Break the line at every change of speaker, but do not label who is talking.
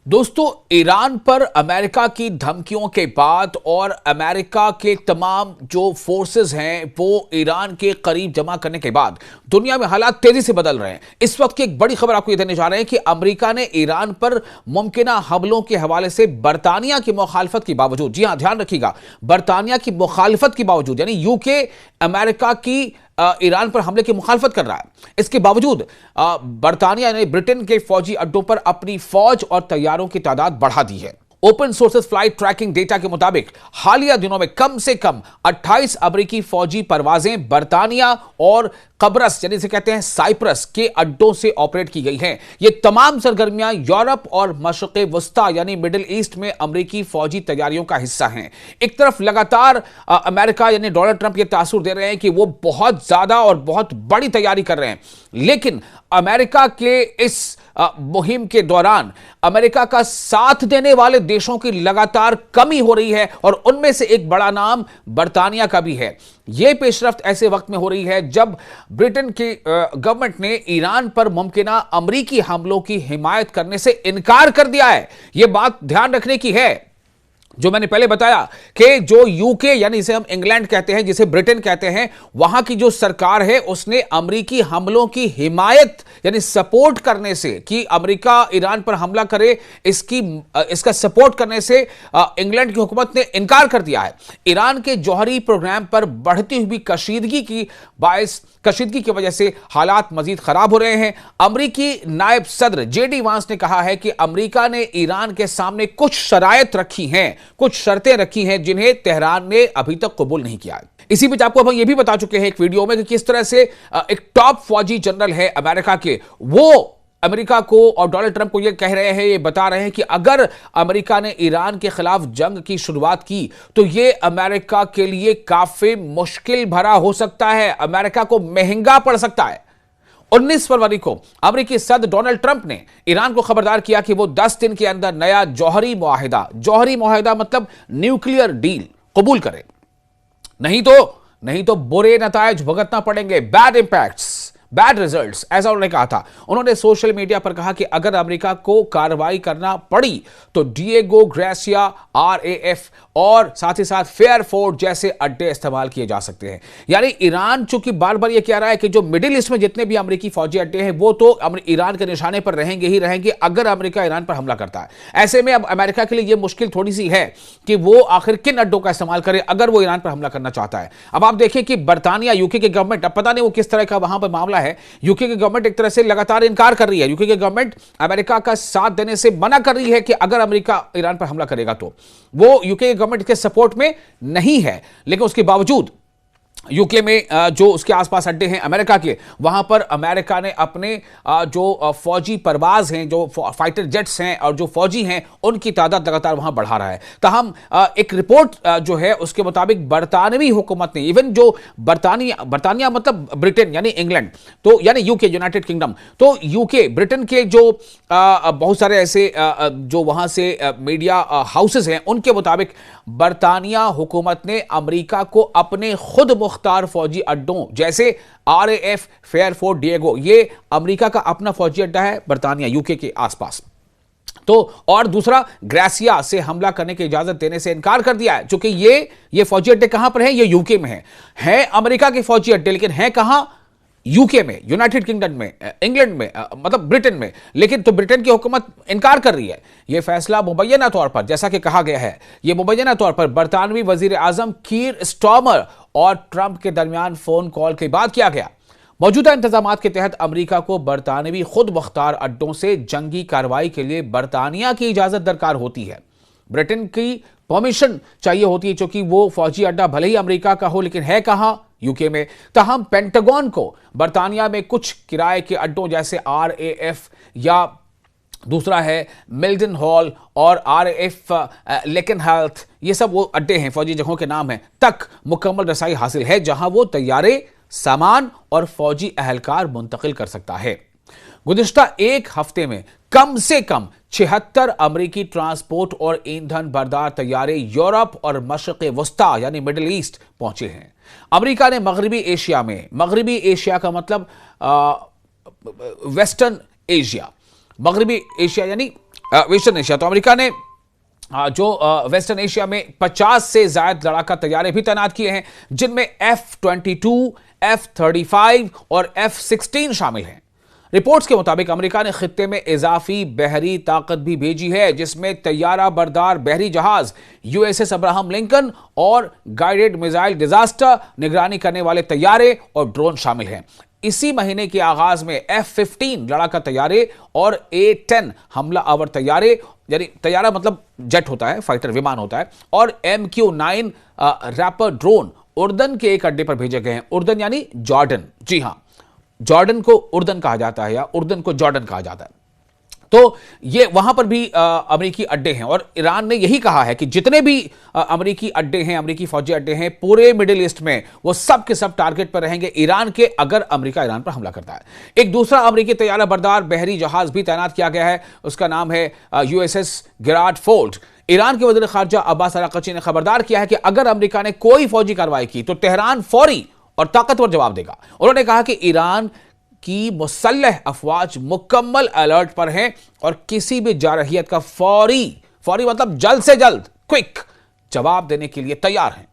दोस्तों, ईरान पर अमेरिका की धमकियों के बाद और अमेरिका के तमाम जो फोर्सेस हैं वो ईरान के करीब जमा करने के बाद दुनिया में हालात तेजी से बदल रहे हैं। इस वक्त की एक बड़ी खबर आपको ये देने जा रहे हैं कि अमेरिका ने ईरान पर मुमकिन हमलों के हवाले से बरतानिया की मुखालफत के बावजूद, जी हां ध्यान रखिएगा, बरतानिया की मुखालफत के बावजूद, यानी यूके अमेरिका की ईरान पर हमले की मुखालफत कर रहा है। इसके बावजूद बरतानिया ने ब्रिटेन के फौजी अड्डों पर अपनी फौज और तैयारों की तादाद बढ़ा दी है। Open sources flight tracking data के मुताबिक हालिया दिनों में कम से कम 28 अमेरिकी फौजी परवाजें बरतानिया और कब्रस, यानी इसे कहते हैं साइप्रस, के अड्डों से ऑपरेट की गई हैं। ये तमाम सरगर्मियां यूरोप और मशरिक़ वस्ता यानी मिडिल ईस्ट में अमेरिकी फौजी तैयारियों का हिस्सा हैं। एक तरफ लगातार अमेरिका यानी डोनाल्ड ट्रंप ये तासुर दे रहे हैं कि वो बहुत ज्यादा और बहुत बड़ी तैयारी कर रहे हैं, लेकिन अमेरिका के इस मुहिम के दौरान अमेरिका का साथ देने वाले देशों की लगातार कमी हो रही है और उनमें से एक बड़ा नाम बरतानिया का भी है। यह पेशरफ्त ऐसे वक्त में हो रही है जब ब्रिटेन की गवर्नमेंट ने ईरान पर मुमकिना अमेरिकी हमलों की हिमायत करने से इनकार कर दिया है। यह बात ध्यान रखने की है, जो मैंने पहले बताया कि जो यूके यानी इसे हम इंग्लैंड कहते हैं, जिसे ब्रिटेन कहते हैं, वहां की जो सरकार है उसने अमेरिकी हमलों की हिमायत यानी सपोर्ट करने से, कि अमेरिका ईरान पर हमला करे, इसका सपोर्ट करने से इंग्लैंड की हुकूमत ने इनकार कर दिया है। ईरान के जौहरी प्रोग्राम पर बढ़ती हुई कशीदगी की वजह से हालात मजीद खराब हो रहे हैं। अमेरिकी नायब सदर जेडी वांस ने कहा है कि अमेरिका ने ईरान के सामने कुछ शराइत रखी हैं, कुछ शर्तें रखी हैं जिन्हें तेहरान ने अभी तक कबूल नहीं किया। इसी बीच आपको हम यह भी बता चुके हैं एक वीडियो में कि किस तरह से एक टॉप फौजी जनरल है अमेरिका के, वो अमेरिका को और डोनाल्ड ट्रंप को यह कह रहे हैं, ये बता रहे हैं कि अगर अमेरिका ने ईरान के खिलाफ जंग की शुरुआत की तो यह अमेरिका के लिए काफी मुश्किल भरा हो सकता है, अमेरिका को महंगा पड़ सकता है। 19 फरवरी को अमेरिकी सदर डोनाल्ड ट्रंप ने ईरान को खबरदार किया कि वो 10 दिन के अंदर नया जौहरी मुआहिदा मतलब न्यूक्लियर डील कबूल करे, नहीं तो बुरे नतायज भुगतना पड़ेंगे, बैड रिजल्ट्स, ऐसा उन्होंने कहा था। उन्होंने सोशल मीडिया पर कहा कि अगर अमेरिका को कार्रवाई करना पड़ी तो डिएगो गार्सिया, RAF और साथ ही साथ फेयरफोर्ट जैसे अड्डे इस्तेमाल किए जा सकते हैं। यानी ईरान चूंकि बार बार यह कह रहा है कि जो मिडिल ईस्ट में जितने भी अमेरिकी फौजी अड्डे हैं वो तो ईरान के निशाने पर रहेंगे ही रहेंगे अगर अमेरिका ईरान पर हमला करता है। ऐसे में अब अमेरिका के लिए यह मुश्किल थोड़ी सी है कि वो आखिर किन अड्डों का इस्तेमाल करे अगर वो ईरान पर हमला करना चाहता है। अब आप देखिए कि बरतानिया, यूके की गवर्नमेंट, अब पता नहीं वो किस तरह का वहां पर मामला है। यूके की गवर्नमेंट एक तरह से लगातार इनकार कर रही है, यूके की गवर्नमेंट अमेरिका का साथ देने से मना कर रही है कि अगर अमेरिका ईरान पर हमला करेगा तो वो यूके की गवर्नमेंट के सपोर्ट में नहीं है। लेकिन उसके बावजूद यूके में जो उसके आसपास अड्डे हैं अमेरिका के, वहां पर अमेरिका ने अपने जो फौजी परवाज हैं, जो फाइटर जेट्स हैं और जो फौजी हैं, उनकी तादाद लगातार वहां बढ़ा रहा है। ताहम एक रिपोर्ट जो है उसके मुताबिक बरतानवी हुकूमत ने, इवन जो बरतानिया मतलब ब्रिटेन यानी इंग्लैंड, तो यानी यूके, यूनाइटेड किंगडम, तो यूके ब्रिटेन के जो बहुत सारे ऐसे जो वहां से मीडिया हाउसेस हैं, उनके मुताबिक बरतानिया हुकूमत ने अमेरिका को अपने खुद मुख्तार फौजी अड्डों जैसे RAF, फेयरफोर्ट, डिएगो, ये अमेरिका का अपना फौजी अड्डा है बरतानिया यूके के आसपास, तो और दूसरा ग्रासिया से हमला करने की इजाजत देने से इनकार कर दिया है। चूंकि ये फौजी अड्डे कहां पर हैं? ये यूके में है अमेरिका के फौजी अड्डे, लेकिन है कहां? यूके में, यूनाइटेड किंगडम में, इंग्लैंड में, मतलब ब्रिटेन में। लेकिन तो ब्रिटेन की हुकूमत इनकार कर रही है। यह फैसला मुबैना तौर पर, जैसा कि कहा गया है, यह मुबैना तौर पर बरतानवी वजीर आजम कीर स्टार्मर और ट्रंप के दरमियान फोन कॉल के बाद किया गया। मौजूदा इंतजाम के तहत अमेरिका को बरतानवी खुद मुख्तार अड्डों से जंगी कार्रवाई के लिए बरतानिया की इजाजत दरकार होती है। ब्रिटेन की परमिशन चाहिए होती है, क्योंकि वो फौजी अड्डा भले ही अमेरिका का हो लेकिन है कहां? यूके में। ताहम पेंटागन को बरतानिया में कुछ किराए के अड्डों जैसे RAF या दूसरा है मिल्टन हॉल और RAF लेकिन हेल्थ, ये सब वो अड्डे हैं, फौजी जगहों के नाम हैं, तक मुकम्मल रसाई हासिल है जहां वो तैयारे, सामान और फौजी अहलकार मुंतकिल कर सकता है। गुज़िश्ता एक हफ्ते में कम से कम 76 अमेरिकी ट्रांसपोर्ट और ईंधन बरदार तैयारे यूरोप और मशरिक़ वस्ता यानी मिडिल ईस्ट पहुंचे हैं। अमेरिका ने मगरबी एशिया का मतलब वेस्टर्न एशिया, मगरबी एशिया यानी वेस्टर्न एशिया। तो अमेरिका ने जो वेस्टर्न एशिया में 50 से ज्यादा लड़ाका तैयारे भी तैनात किए हैं, जिनमें F-22, F-35 और F-16 शामिल हैं। रिपोर्ट्स के मुताबिक अमेरिका ने खित्ते में इजाफी बहरी ताकत भी भेजी है, जिसमें तैयारा बरदार बहरी जहाज USS अब्राहम लिंकन और गाइडेड मिसाइल डिजास्टर निगरानी करने वाले तैयारे और ड्रोन शामिल हैं। इसी महीने के आगाज में F-15 लड़ाका तैयारे और A-10 हमला आवर तैयारे, यानी तैयारा मतलब जेट होता है, फाइटर विमान होता है, और MQ-9 रैपर ड्रोन उर्दन के एक अड्डे पर भेजे गए हैं। उर्दन यानी जॉर्डन, जी हां, जॉर्डन को उर्दन कहा जाता है या उर्दन को जॉर्डन कहा जाता है। तो ये वहां पर भी अमेरिकी अड्डे हैं और ईरान ने यही कहा है कि जितने भी अमेरिकी अड्डे हैं, अमेरिकी फौजी अड्डे हैं पूरे मिडिल ईस्ट में, वो सब के सब टारगेट पर रहेंगे ईरान के, अगर अमेरिका ईरान पर हमला करता है। एक दूसरा अमेरिकी तैयारा बरदार बहरी जहाज भी तैनात किया गया है, उसका नाम है USS गिरार्ड फोर्ड। ईरान के वज़ीर ख़ारजा अब्बास अराक़ची ने खबरदार किया है कि अगर अमेरिका ने कोई फौजी कार्रवाई की तो तेहरान फौरी और ताकतवर जवाब देगा। उन्होंने कहा कि ईरान की मुसल्लह अफवाज मुकम्मल अलर्ट पर हैं और किसी भी जारहियत का फौरी मतलब जल्द से जल्द क्विक जवाब देने के लिए तैयार हैं।